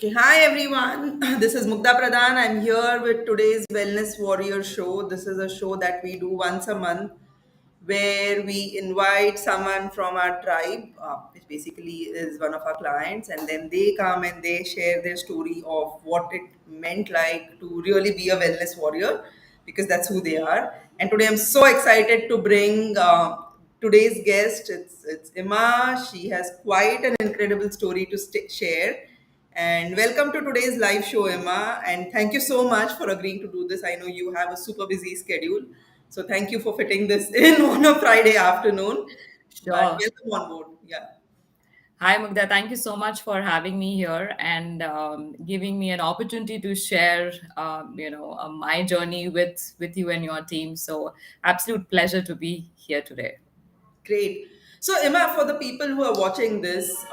Okay, hi everyone. This is Mugdha Pradhan. I'm here with today's Wellness Warrior show. This is a show that we do once a month where we invite someone from our tribe, which basically is one of our clients, and then they come and they share their story of what it meant like to really be a wellness warrior because that's who they are. And today I'm so excited to bring today's guest. It's Imma. She has quite an incredible story to share. And welcome to today's live show, Emma. And thank you so much for agreeing to do this. I know you have a super busy schedule. So thank you for fitting this in on a Friday afternoon. But Sure. welcome on board. Yeah. Hi, Mugdha. Thank you so much for having me here and giving me an opportunity to share, my journey with you and your team. So, absolute pleasure to be here today. Great. So Emma, for the people who are watching this,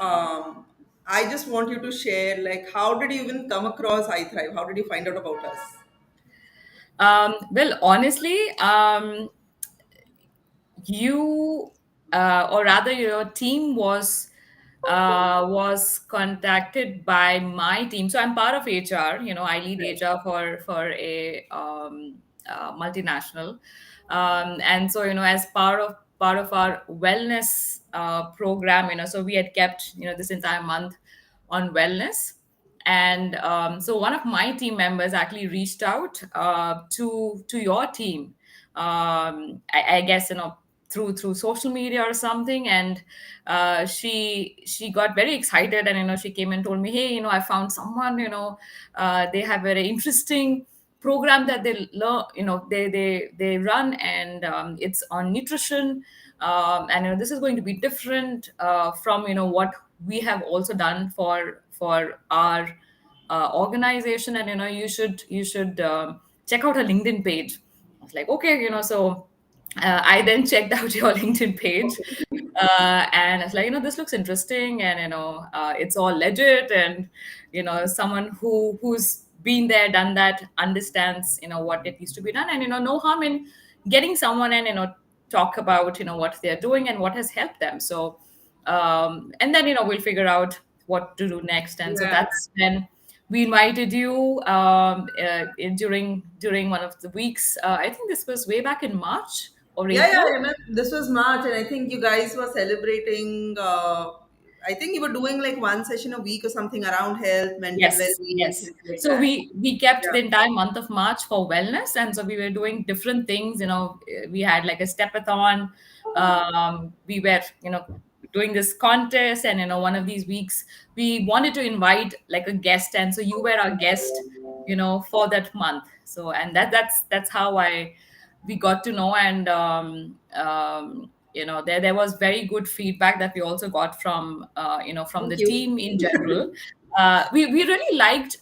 I just want you to share like how did you even come across iThrive? How did you find out about us? Well, honestly, you or rather your team was contacted by my team. So I'm part of HR. I lead Right. HR for a multinational, and so as part of our wellness program. So we had kept this entire month on wellness. And so one of my team members actually reached out to your team, I guess through social media or something. And she got very excited, and she came and told me, hey, I found someone. They have a very interesting program that they learn, they run, and it's on nutrition. And this is going to be different from what we have also done for our organization. And you should check out her LinkedIn page. I was like, okay, so I then checked out your LinkedIn page, and it's like, this looks interesting, and it's all legit, and someone who's been there, done that, understands what it needs to be done, and no harm in getting someone and talk about what they're doing and what has helped them. So, and then we'll figure out what to do next. And so Yeah. that's when we invited you during one of the weeks. I think this was way back in March or Yeah, yeah, April. I mean, this was March, and I think you guys were celebrating. I think you were doing like one session a week or something around health, mental Yes, well-being, yes. things like So that. we kept Yeah. the entire month of March for wellness, and so we were doing different things. We had like a stepathon. We were doing this contest, and one of these weeks we wanted to invite like a guest, and so you were our guest, for that month. So, and that's how I we got to know. And there was very good feedback that we also got from from Thank the you. team in general. We really liked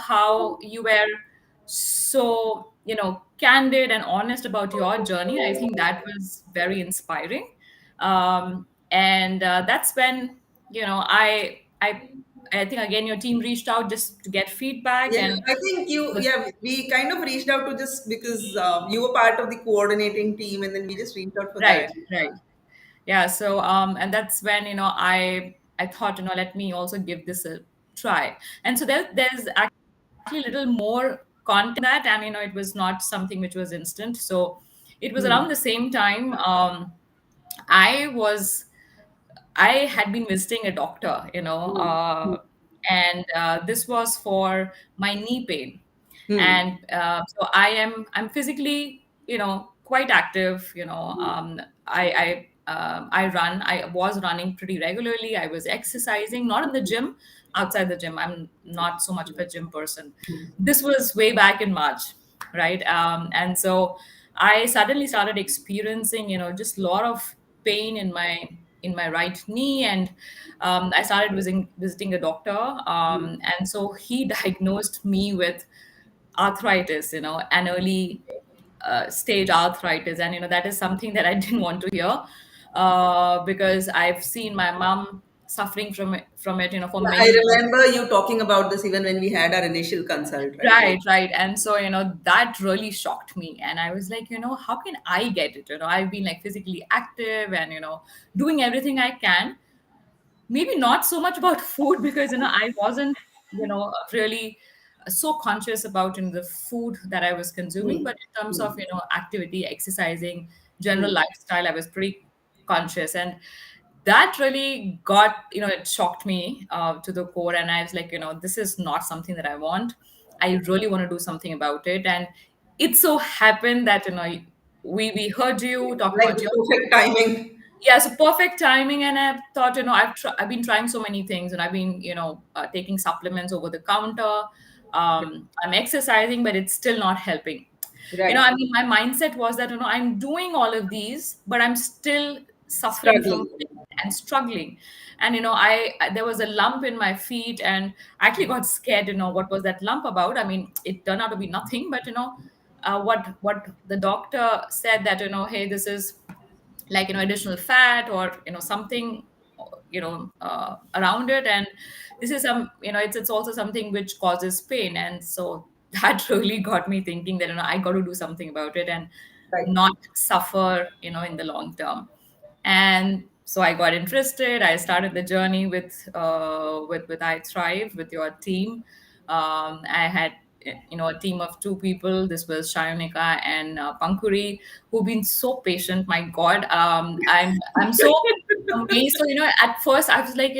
how you were so candid and honest about your journey. I think that was very inspiring. And that's when I think again your team reached out just to get feedback. Yeah, And I think yeah, we kind of reached out to just because you were part of the coordinating team, and then we just reached out for right, that. right. Yeah, so and that's when I thought, let me also give this a try. And so there's actually a little more content that, and it was not something which was instant. So it was Hmm. around the same time. I was I had been visiting a doctor, Hmm. and this was for my knee pain. Hmm. And so I'm physically quite active. I run. I was running pretty regularly. I was exercising, not in the gym, outside the gym. I'm not so much of a gym person. This was way back in March, right? And so I suddenly started experiencing just a lot of pain in my right knee. And I started visiting a doctor, and so he diagnosed me with arthritis, an early stage arthritis. And that is something that I didn't want to hear, because I've seen my mom suffering from it, for Yeah, I many years. remember you talking about this even when we had our initial consult, right? Right, right. And so, that really shocked me. And I was like, how can I get it? I've been like physically active and, doing everything I can. Maybe not so much about food because, I wasn't. really so conscious about the food that I was consuming, Hmm. but in terms of Hmm. activity, exercising, general Hmm. lifestyle, I was pretty conscious. And that really got, it shocked me to the core. And I was like, this is not something that I want. I really want to do something about it. And it so happened that we heard you talk Like about the your perfect timing. yeah, so perfect timing. And I thought, I've been trying so many things, and I've been taking supplements over the counter. I'm exercising, but it's still not helping. Right. My mindset was that I'm doing all of these, but I'm still suffering from Struggling. pain and struggling. And there was a lump in my feet, and I actually got scared. What was that lump about? I mean, it turned out to be nothing, but what the doctor said, that hey, this is like additional fat, or something around it. And this is some, it's also something which causes pain. And so that really got me thinking that I got to do something about it and Right. not suffer in the long term. And so I got interested. I started the journey with iThrive, with your team. I had a team of two people. This was Shayonika and Pankuri, who've been so patient. My God, I'm so amazed. So at first I was like,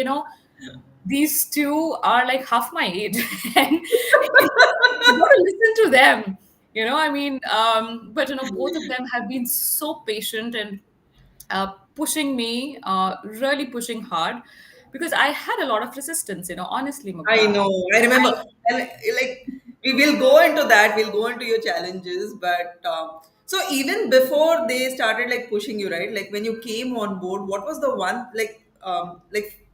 these two are like half my age, and you got to listen to them. But both of them have been so patient and pushing me, really pushing hard, because I had a lot of resistance. Honestly, I Mugdha. know. I remember. And like we will go into that. We'll go into your challenges, but so even before they started like pushing you, right? Like when you came on board, what was the one like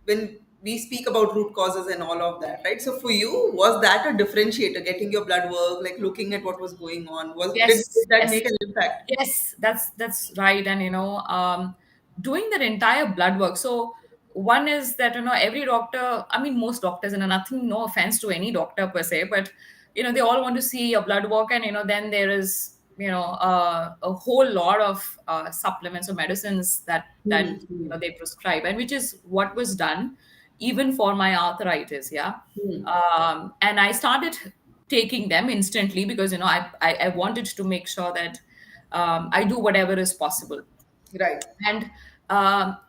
when we speak about root causes and all of that, right? So for you, was that a differentiator? Getting your blood work, like looking at what was going on, was did Yes, that yes, make an impact? yes. That's right. And doing that entire blood work. So one is that every doctor. I mean, most doctors, and nothing, no offense to any doctor per se, but they all want to see your blood work, and then there is a whole lot of supplements or medicines that Hmm. Hmm. they prescribe, and which is what was done even for my arthritis. Yeah. Hmm. And I started taking them instantly, because I wanted to make sure that I do whatever is possible. Right. And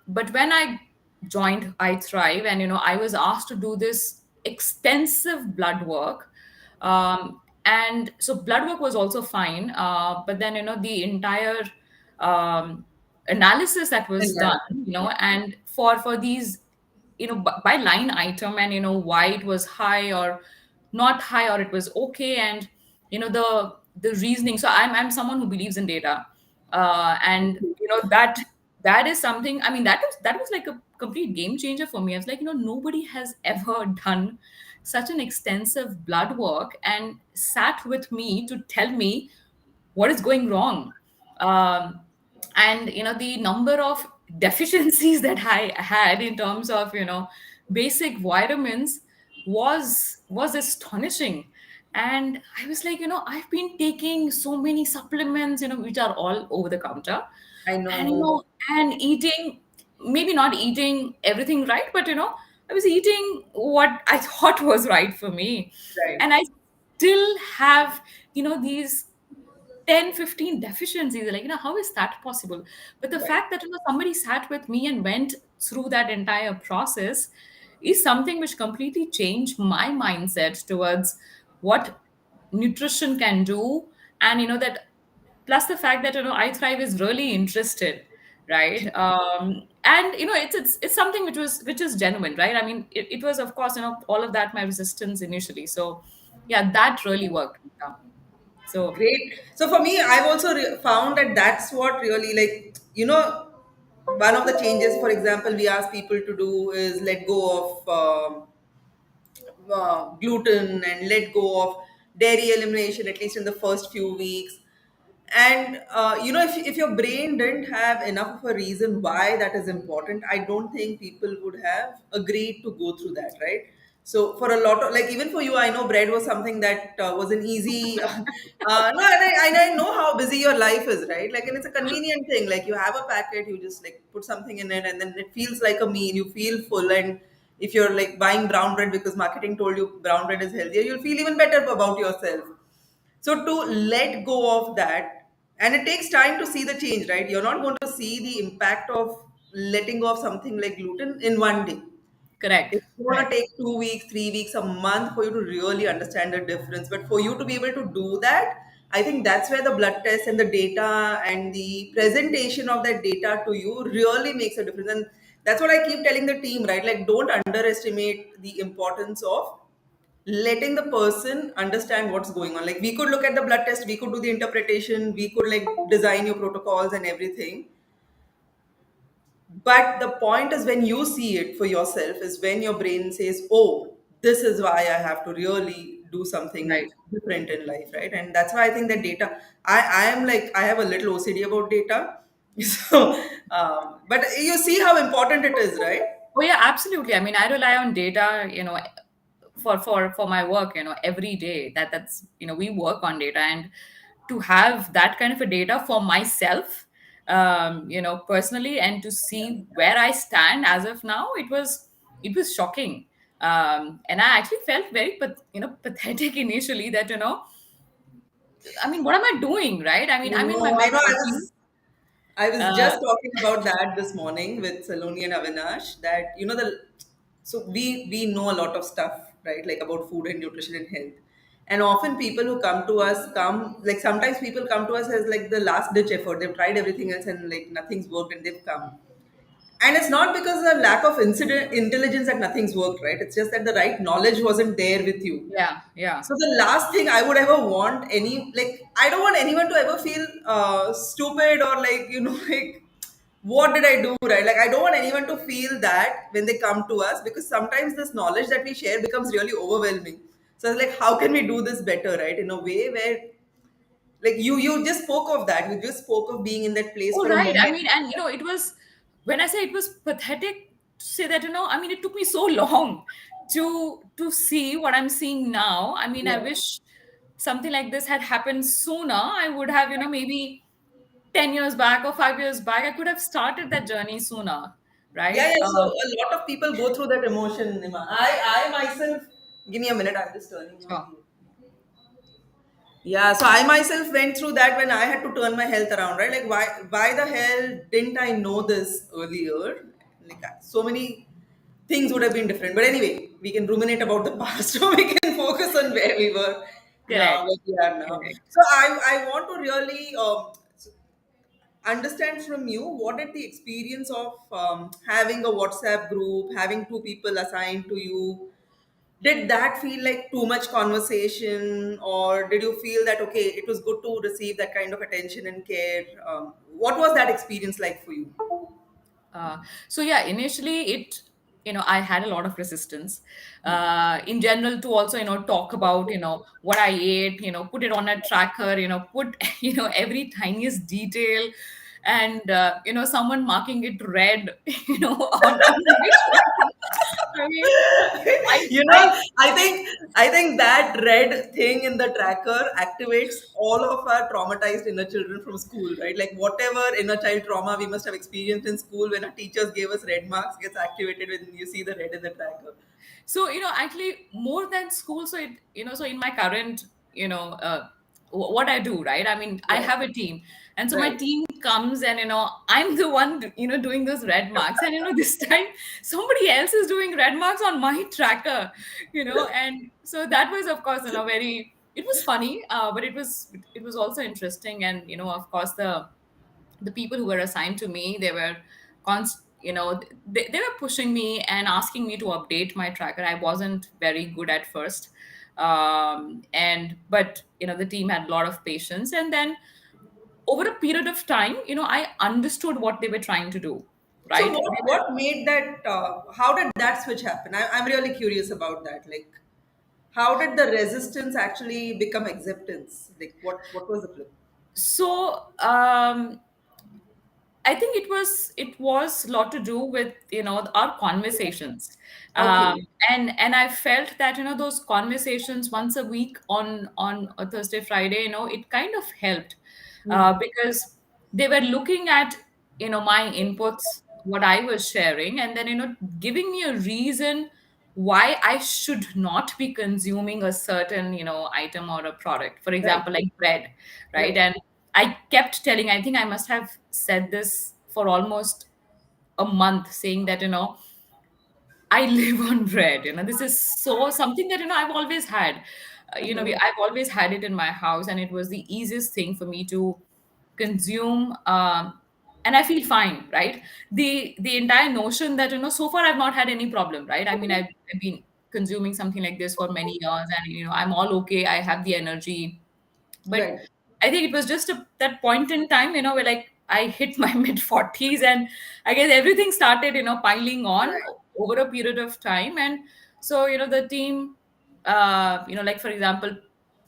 but when I joined iThrive, and I was asked to do this extensive blood work. And so blood work was also fine, but then the entire um, analysis that was done, Analysis. and for these, by line item, and why it was high or not high, or it was okay. And the reasoning. So I'm someone who believes in data. And that is something. I mean, that was like a complete game changer for me. I was like, nobody has ever done such an extensive blood work and sat with me to tell me what is going wrong. um, and the number of deficiencies that I had in terms of basic vitamins was astonishing. And I was like, I've been taking so many supplements, which are all over the counter, I and know. and eating, maybe not eating everything right, but I was eating what I thought was right for me. Right. And I still have these 10, 15 deficiencies. Like, how is that possible? But the Right. fact that somebody sat with me and went through that entire process is something which completely changed my mindset towards what nutrition can do. And that, plus the fact that iThrive is really interested, right? And it's something which is genuine, right? I mean, it was, of course, all of that, my resistance initially. So yeah, that really worked. Yeah. So Great. So for me, I've also found that that's what really like one of the changes. For example, we ask people to do is let go of gluten and let go of dairy elimination at least in the first few weeks. And if your brain didn't have enough of a reason why that is important, I don't think people would have agreed to go through that, right? So for a lot of, like, even for you, I know bread was something that was an easy no, I know how busy your life is, right? Like, and it's a convenient thing, like you have a packet, you just like put something in it, and then it feels like a meal, you feel full. And If you're like buying brown bread because marketing told you brown bread is healthier, you'll feel even better about yourself. So to let go of that, and it takes time to see the change, right? You're not going to see the impact of letting go of something like gluten in one day. Correct. It's going to Correct. take 2 weeks, 3 weeks, a month for you to really understand the difference. But for you to be able to do that, I think that's where the blood test and the data and the presentation of that data to you really makes a difference. And that's what I keep telling the team, right? Like, don't underestimate the importance of letting the person understand what's going on. Like, we could look at the blood test, we could do the interpretation, we could like design your protocols and everything, but the point is when you see it for yourself is when your brain says, oh, this is why I have to really do something Right. different in life, right? And that's why I think that data, I am like, I have a little OCD about data. So, but you see how important it is, right? Oh yeah, absolutely. I mean, I rely on data, for my work, every day. That's we work on data, and to have that kind of a data for myself, personally, and to see where I stand as of now, it was shocking. And I actually felt very, pathetic initially, that I mean, what am I doing, right? I mean, I'm in my No, I mid know. 40s. I was Uh, just talking about that this morning with Saloni and Avinash. That so we know a lot of stuff, right? Like about food and nutrition and health. And often people who come to us come like sometimes people come to us as like the last ditch effort. They've tried everything else and like nothing's worked and they've come. And it's not because of lack of intelligence that nothing's worked, right? It's just that the right knowledge wasn't there with you. yeah, yeah. So the last thing I would ever want I don't want anyone to ever feel stupid or like like what did I do right? Like I don't want anyone to feel that when they come to us because sometimes this knowledge that we share becomes really overwhelming. So it's like how can we do this better, right? In a way where like you just spoke of that. You just spoke of being in that place Oh, for a right. I moment. mean, and it was, when I say it was pathetic to say that, I mean, it took me so long to see what I'm seeing now. I mean, I Yeah. wish something like this had happened sooner. I would have, maybe 10 years back or 5 years back, I could have started that journey sooner, Yeah, right? yeah. So a lot of people go through that emotion, Nima. I myself, give me a minute. I'm just turning on Sure. the. Yeah, so I myself went through that when I had to turn my health around, right? Like, why the hell didn't I know this earlier? Like, so many things would have been different. But anyway, we can ruminate about the past, or we can focus on where we were now, Correct. where we are now. Correct. So I want to really understand from you what did the experience of having a WhatsApp group, having two people assigned to you, did that feel like too much conversation or did you feel that okay it was good to receive that kind of attention and care? What was that experience like for you? So yeah, initially I had a lot of resistance, in general, to also talk about what I ate, put it on a tracker, put every tiniest detail, and someone marking it red, on my tracker. I mean, I You know, I I think that red thing in the tracker activates all of our traumatized inner children from school, right? Like whatever inner child trauma we must have experienced in school when our teachers gave us red marks gets activated when you see the red in the tracker. So, actually, more than school, so so in my current, what I do, right? I mean, I Right. have a team. And so my Right. team comes, and, I'm the one, doing those red marks. And, this time somebody else is doing red marks on my tracker, and so that was, of course, it was funny, but it was also interesting. And, of course, the people who were assigned to me, they were they were pushing me and asking me to update my tracker. I wasn't very good at first, and but the team had a lot of patience, and then over a period of time, I understood what they were trying to do, So right? what made that? How did that switch happen? I'm really curious about that. Like, how did the resistance actually become acceptance? Like, what was the flip? So I think it was a lot to do with our conversations, um, Okay. and I felt that those conversations once a week on a Thursday, Friday, it kind of helped, Hmm. because they were looking at my inputs, what I was sharing, and then, giving me a reason why I should not be consuming a certain, item or a product. For Right. example, like bread, right? Right. And I kept telling, I think I must have said this for almost a month, saying that, I live on bread. This is so something that, I've always had. I've always had it in my house, and it was the easiest thing for me to consume. And I feel fine, right? The entire notion that, so far I've not had any problem, right? I mean, I've been consuming something like this for many years, and, I'm all okay. I have the energy, but Right. I think it was just that point in time, where like I hit my mid 40s, and I guess everything started, piling on Right. over a period of time. And so, the team, like for example,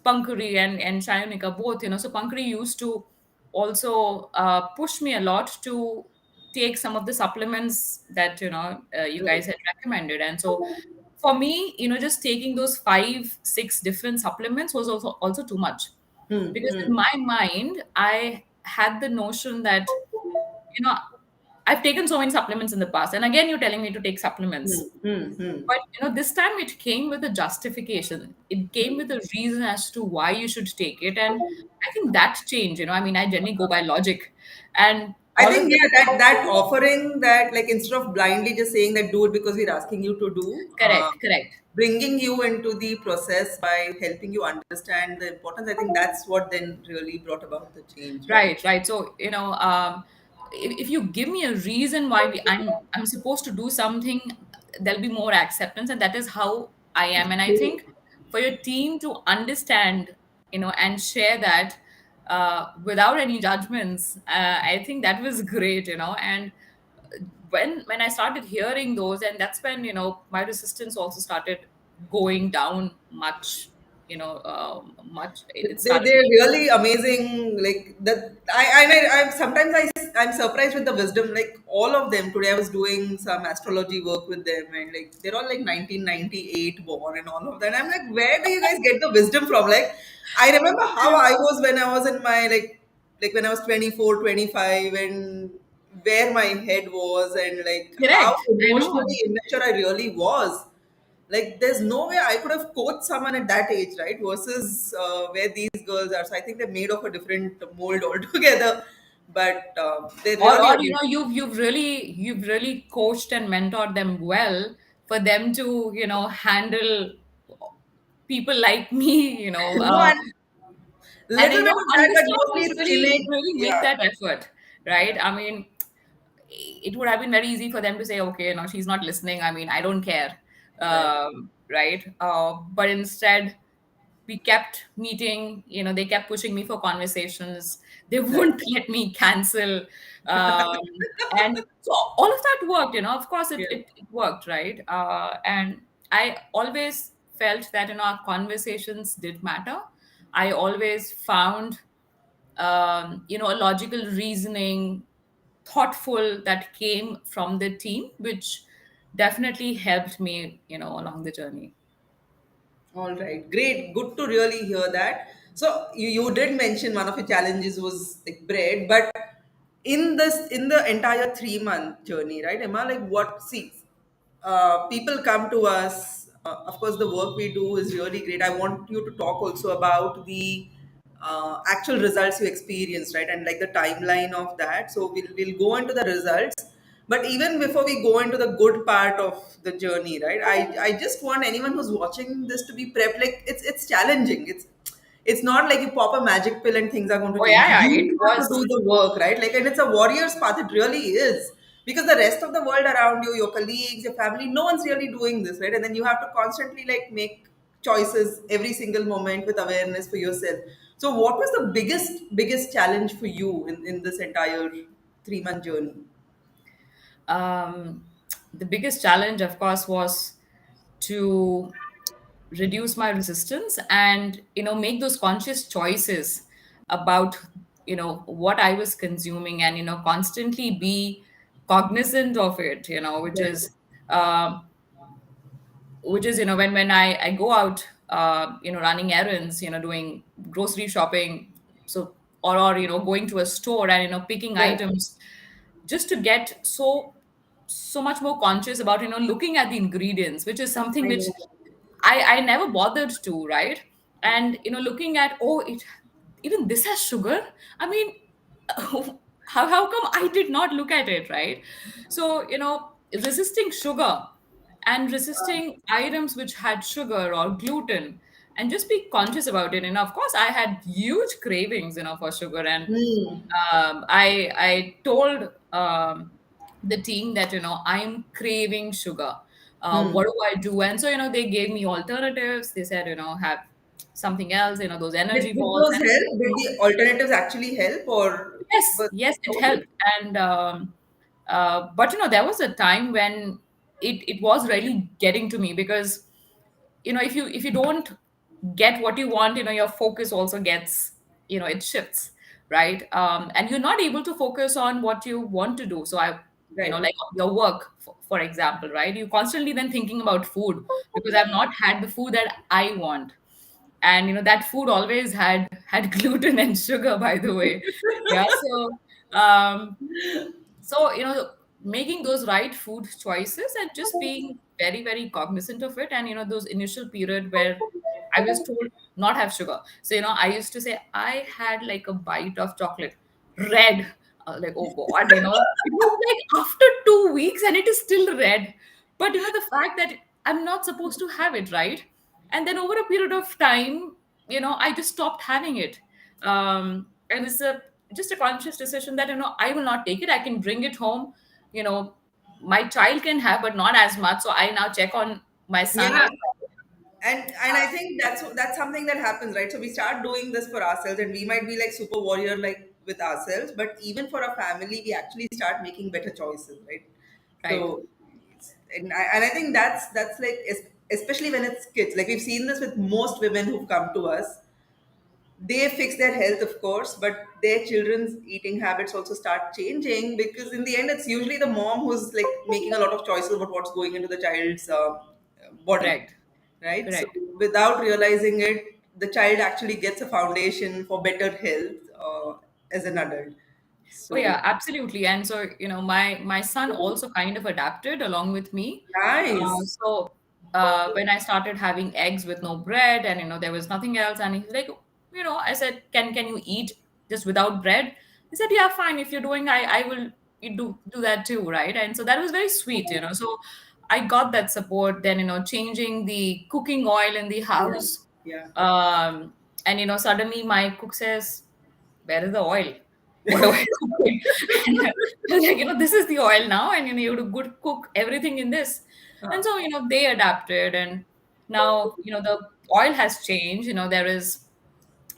Pankuri and Shayonika both, so Pankuri used to also push me a lot to take some of the supplements that, you Right. guys had recommended. And so for me, just taking those 5 6 different supplements was also too much, because in Hmm. my mind I had the notion that, you know I've taken so many supplements in the past, and again you're telling me to take Hmm. supplements, Hmm. Hmm. but this time it came with a justification. It came with a reason as to why you should take it. And I think that changed. I mean, I generally go by logic, and I all of think, that. yeah, that offering that, like, instead of blindly just saying that do it because we're asking you to do, Correct, correct. bringing you into the process by helping you understand the importance. I think that's what then really brought about the change, right? Right, right. So, if you give me a reason why I'm supposed to do something, there'll be more acceptance, and that is how I am. And I think for your team to understand, and share that without any judgments, I think that was great. And when I started hearing those, and that's when, my resistance also started going down much. Much. It started. They're really amazing. Like that, I'm sometimes I'm surprised with the wisdom. Like all of them today, I was doing some astrology work with them, and like they're all like 1998 born and all of that. I'm like, where do you guys get the wisdom from? Like, I remember how I was when I was in my like when I was 24, 25, and where my head was, and like how Correct. I know. emotionally immature I really was. Like there's no way I could have coached someone at that age, right? Versus where these girls are. So I think they're made of a different mold altogether. But they're really Or, amazing. you've really coached and mentored them well for them to, handle people like me, No, and and, little bit of that, but understand mostly who's to really relate. really make Yeah, that effort, right? I mean, it would have been very easy for them to say, okay, no, she's not listening. I mean, I don't care, right. right? But instead, we kept meeting. They kept pushing me for conversations. They Right. wouldn't let me cancel. um, and so all of that worked. Of course it, Yeah. it, it worked, right? And I always felt that, our conversations did matter. I always found, a logical reasoning, thoughtful, that came from the team, which definitely helped me, along the journey. All right, great. Good to really hear that. So you did mention one of your challenges was like bread, but in the entire 3 month journey, right, Emma? Like what? See, people come to us. Of course, the work we do is really great. I want you to talk also about the actual results you experienced, right, and like the timeline of that. So we'll go into the results, but even before we go into the good part of the journey, right, I just want anyone who's watching this to be prepped. Like it's challenging. It's not like you pop a magic pill and things are going to Oh change. yeah, yeah, You it have to was. do the work, right? Like, and it's a warrior's path. It really is. Because the rest of the world around you, your colleagues, your family, no one's really doing this, right? And then you have to constantly like make choices every single moment with awareness for yourself. So what was the biggest challenge for you in this entire 3 month journey? um, the biggest challenge, of course, was to reduce my resistance, and, make those conscious choices about, what I was consuming, and, constantly be cognizant of it, Right. um, when I go out, running errands, doing grocery shopping, or going to a store and, picking Right. items, just to get so so much more conscious about, looking at the ingredients, which is something I which know. I never bothered to, right? And looking at, oh, it even this has sugar. I mean, how come I did not look at it, right? So, resisting sugar and resisting items which had sugar or gluten, and just be conscious about it. And of course, I had huge cravings, for sugar, and Hmm. I told the team that I'm craving sugar. Hmm. What do I do? And so they gave me alternatives. They said have something else. Those energy Did balls. those help? Did the alternatives actually help, or Yes, was yes, it okay? helped. And but there was a time when it was really getting to me, because if you don't get what you want, your focus also gets, it shifts, right? And you're not able to focus on what you want to do. So Right. like your work, for example, right? You constantly then thinking about food, because I've not had the food that I want. And that food always had gluten and sugar, by the way. Yeah. So making those right food choices and just being very, very cognizant of it. And those initial period where I was told not have sugar. So I used to say I had like a bite of chocolate, red. Like, oh god, it was like after 2 weeks and it is still red. But the fact that I'm not supposed to have it, right? And then over a period of time, I just stopped having it. And it's a just a conscious decision that I will not take it. I can bring it home. you know my child can have, but not as much. So I now check on my son Yeah. as And I think that's something that happens, right? So we start doing this for ourselves, and we might be like super warrior like with ourselves, but even for our family, we actually start making better choices, right? right. So, and I think that's like especially when it's kids. Like we've seen this with most women who've come to us. They fix their health, of course, but their children's eating habits also start changing, because in the end it's usually the mom who's like making a lot of choices about what's going into the child's body, Correct. right? So Correct. without realizing it, the child actually gets a foundation for better health as an adult. Oh So yeah, absolutely. And so, my son also kind of adapted along with me. nice. So when I started having eggs with no bread, and there was nothing else, and he's like, I said, can you eat just without bread? He said, yeah, fine. If you're doing, I will do that too, right? And so that was very sweet. So I got that support. Then changing the cooking oil in the Yeah, house, yeah. and suddenly my cook says, where is the oil? What do I cook with? And I was like, this is the oil now, and you have to good cook everything in this. And Huh. so, they adapted, and now, the oil has changed. There is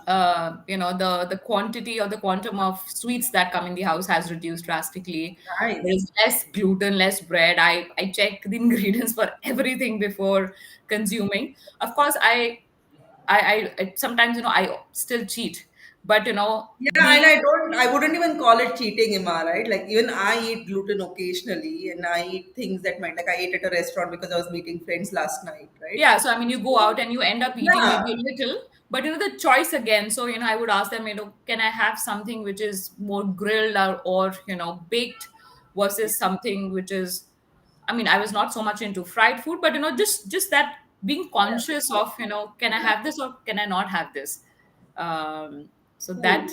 the quantity or the quantum of sweets that come in the house has reduced drastically. There Nice. is less gluten, less bread. I check the ingredients for everything before consuming. Of course, I sometimes I still cheat, but Yeah, and I wouldn't even call it cheating, Imma, right? Like even I eat gluten occasionally, and I eat things that might, like I ate at a restaurant because I was meeting friends last night, right? Yeah, so I mean, you go out and you end up eating Yeah, maybe a little, but the choice again. So I would ask them, can I have something which is more grilled, or baked, versus something which is, I mean, I was not so much into fried food, but just that being conscious of, can I have this or can I not have this? So cool. that,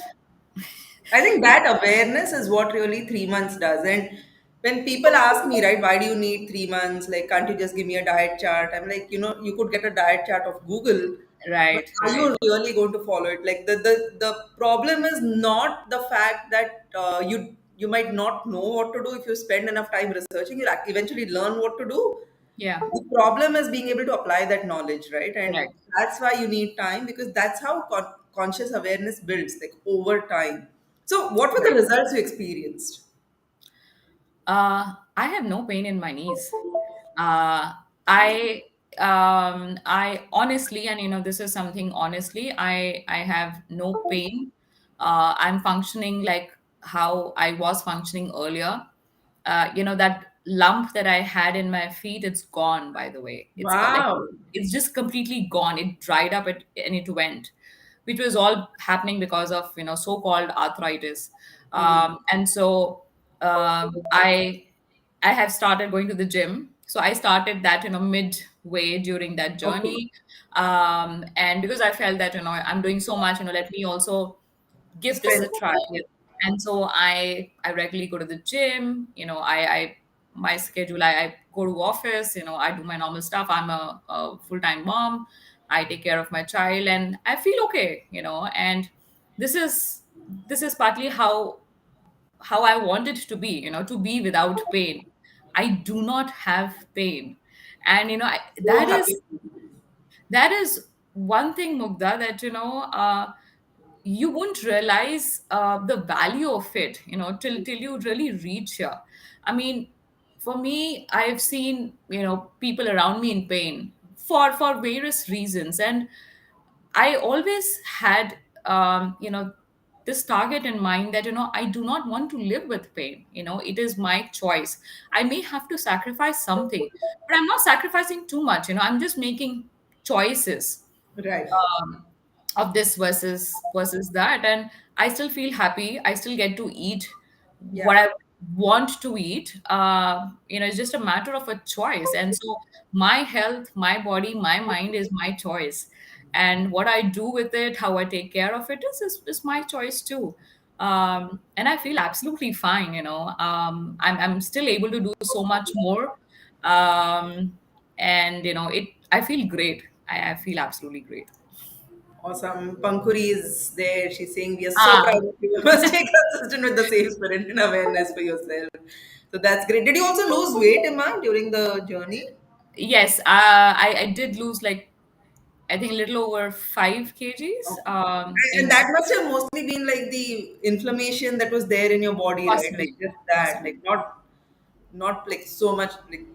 I think that awareness is what really 3 months does. And when people ask me, right, why do you need 3 months? Like, can't you just give me a diet chart? I'm like, you could get a diet chart of Google, but right, are right, you really going to follow it? Like, the problem is not the fact that you might not know what to do. If you spend enough time researching, you'll eventually learn what to do. yeah, The problem is being able to apply that knowledge, right? And correct, that's why you need time, because that's how conscious awareness builds, like over time. So what were the correct. results you experienced? I have no pain in my knees. Uh, I honestly, and this is something honestly, I have no pain. I'm functioning like how I was functioning earlier. That lump that I had in my feet, it's gone. By the way, it's gone. Like, Wow. it's just completely gone. It dried up, and it went, which was all happening because of so-called arthritis. Hmm. And so I I have started going to the gym. So I started that, midway during that Okay. journey. And because I felt that, I'm doing so much, let me also give this Spend a try. And so I regularly go to the gym. I my schedule, I go to office, I do my normal stuff. I'm a full-time mom. I take care of my child and I feel okay, and this is this is partly how I want it to be, to be without pain. I do not have pain. And so happy. that is one thing, Mugdha, that you won't realize the value of it, till you really reach here. I mean, for me, I've seen, people around me in pain for various reasons, and I always had, this target in mind that, I do not want to live with pain. It is my choice. I may have to sacrifice something, but I'm not sacrificing too much. I'm just making choices, Right. um, of this versus that, and I still feel happy. I still get to eat what Yeah. I want to eat. It's just a matter of a choice, and so my health, my body, my mind is my choice, and what I do with it, how I take care of it is my choice too. And I feel absolutely fine. I'm still able to do so much more, and it I feel great. I feel absolutely great. Awesome. Pankuri is there. She's saying, we are so Ah, proud of you. You must stay consistent with the same spirit and awareness for yourself. So that's great. Did you also lose weight, Imma, during the journey? yes. I did lose, like, I think a little over 5 kgs. Okay. And that must have mostly been like the inflammation that was there in your body, right? Like Possibly, just that, possibly. like not like so much like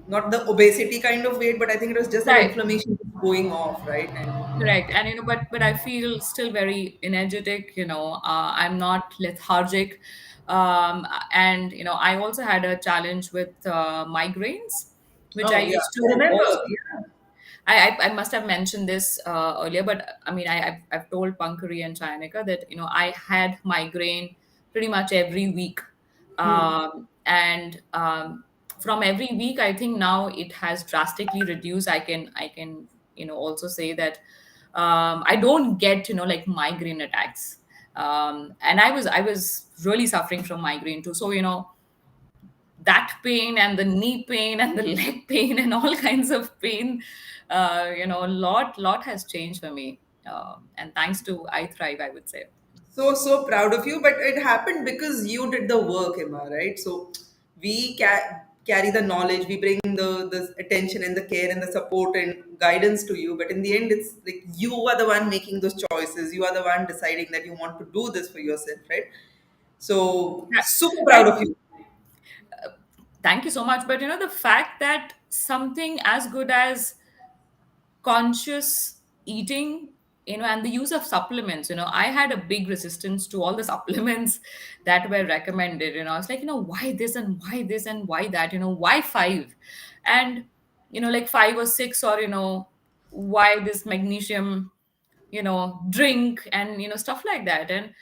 not the obesity kind of weight, but I think it was just that Right. inflammation going off, right? And Correct. And but I feel still very energetic. I'm not lethargic. And I also had a challenge with migraines, which I oh yeah, used I to remember. also. Yeah. I must have mentioned this earlier, but I mean, I've told Pankari and Chayanika that I had migraine pretty much every week, Hmm. and from every week, I think now it has drastically reduced. I can also say that I don't get like migraine attacks, and I was really suffering from migraine too. So that pain and the knee pain and the leg pain and all kinds of pain, a lot has changed for me, and thanks to iThrive, I would say. So proud of you, but it happened because you did the work, Emma, right? So we carry the knowledge, we bring the attention and the care and the support and guidance to you, but in the end it's like you are the one making those choices, you are the one deciding that you want to do this for yourself, right? So Right. super Right. proud of you. Thank you so much. But the fact that something as good as conscious eating, and the use of supplements, I had a big resistance to all the supplements that were recommended. I was like, why this and why this and why that, why five? And, like five or six, or, why this magnesium, drink, and, stuff like that. And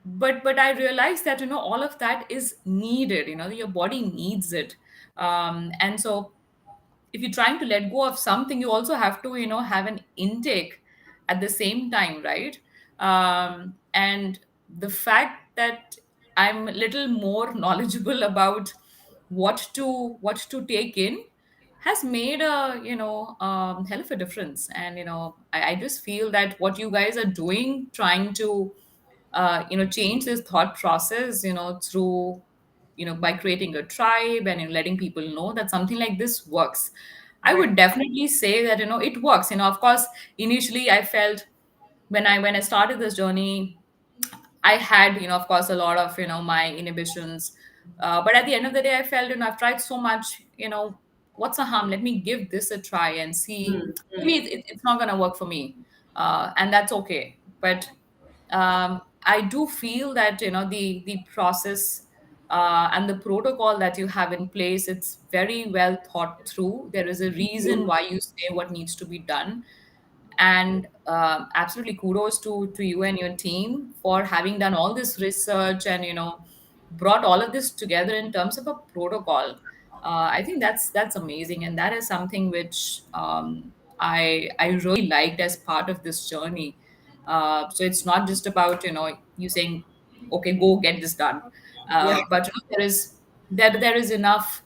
but I realized that, all of that is needed, your body needs it. And so if you're trying to let go of something, you also have to have an intake at the same time, right? And the fact that I'm a little more knowledgeable about what to take in has made a hell of a difference. And I just feel that what you guys are doing, trying to change this thought process, through by creating a tribe and letting people know that something like this works. I would Right. definitely say that it works. Of course, initially I felt, when I started this journey, I had, of course, a lot of, my inhibitions. But at the end of the day, I felt, I've tried so much, what's the harm? Let me give this a try and see. Hmm. Maybe Hmm. it's not going to work for me. And that's okay. But I do feel that, the process and the protocol that you have in place, it's very well thought through. There is a reason why you say what needs to be done. And absolutely kudos to you and your team for having done all this research and brought all of this together in terms of a protocol. I think that's amazing, and that is something which I really liked as part of this journey. So it's not just about you saying, okay, go get this done, Yeah. but there is enough.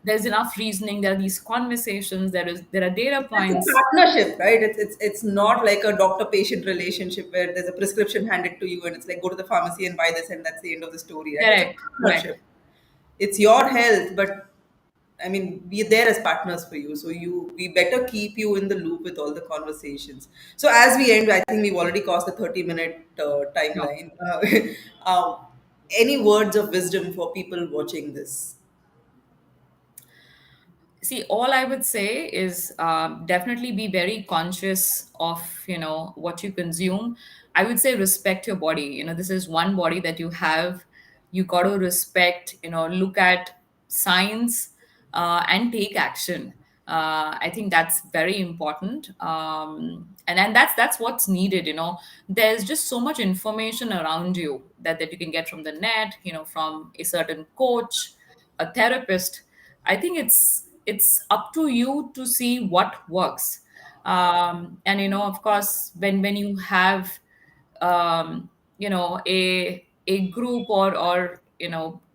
There's enough reasoning. There are these conversations. There are data It's a points. partnership, right? It's not like a doctor-patient relationship where there's a prescription handed to you and it's like go to the pharmacy and buy this and that's the end of the story, right? It's a Correct, correct. partnership. It's your health, but I mean, we're there as partners for you. So we better keep you in the loop with all the conversations. So as we end, I think we've already crossed the 30-minute Yeah. timeline. Any words of wisdom for people watching this? See, all I would say is definitely be very conscious of what you consume. I would say respect your body. This is one body that you have. You got to respect. Look at signs and take action. I think that's very important, and that's what's needed. There's just so much information around you that you can get from the net. From a certain coach, a therapist. I think it's up to you to see what works. And of course, when you have a group, or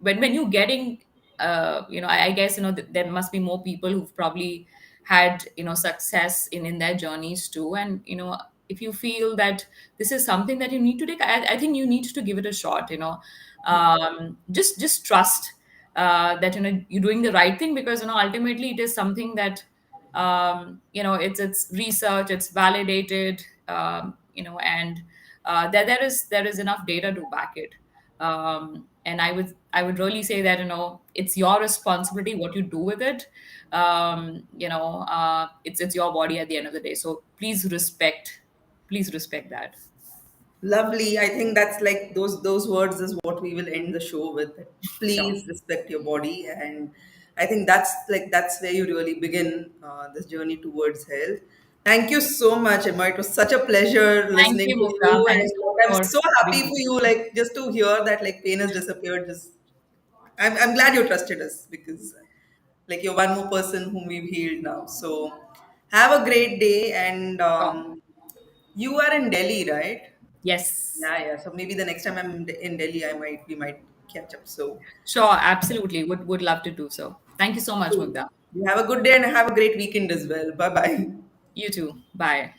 when you're getting I guess there must be more people who've probably had success in their journeys too. And if you feel that this is something that you need to take, I think you need to give it a shot. Just trust that you're doing the right thing, because ultimately it is something that it's research, it's validated, and there is enough data to back it. And I would really say that it's your responsibility what you do with it. It's your body at the end of the day, so please respect that. Lovely. I think that's like those words is what we will end the show with. Sure. Please respect your body, and I think that's where you really begin this journey towards health. Thank you so much, Emma. It was such a pleasure Thank listening you, to Mukta. you, Thank you and so much I'm for so having happy me. for you. Like just to hear that like pain has disappeared. Just I'm glad you trusted us because like you're one more person whom we've healed now. So have a great day, and Sure. you are in Delhi, right? Yes. Yeah, yeah. So maybe the next time I'm in Delhi, we might catch up. So Sure, absolutely. Would love to do so. Thank you so much, cool. Mugda. You have a good day and have a great weekend as well. Bye bye. You too. Bye.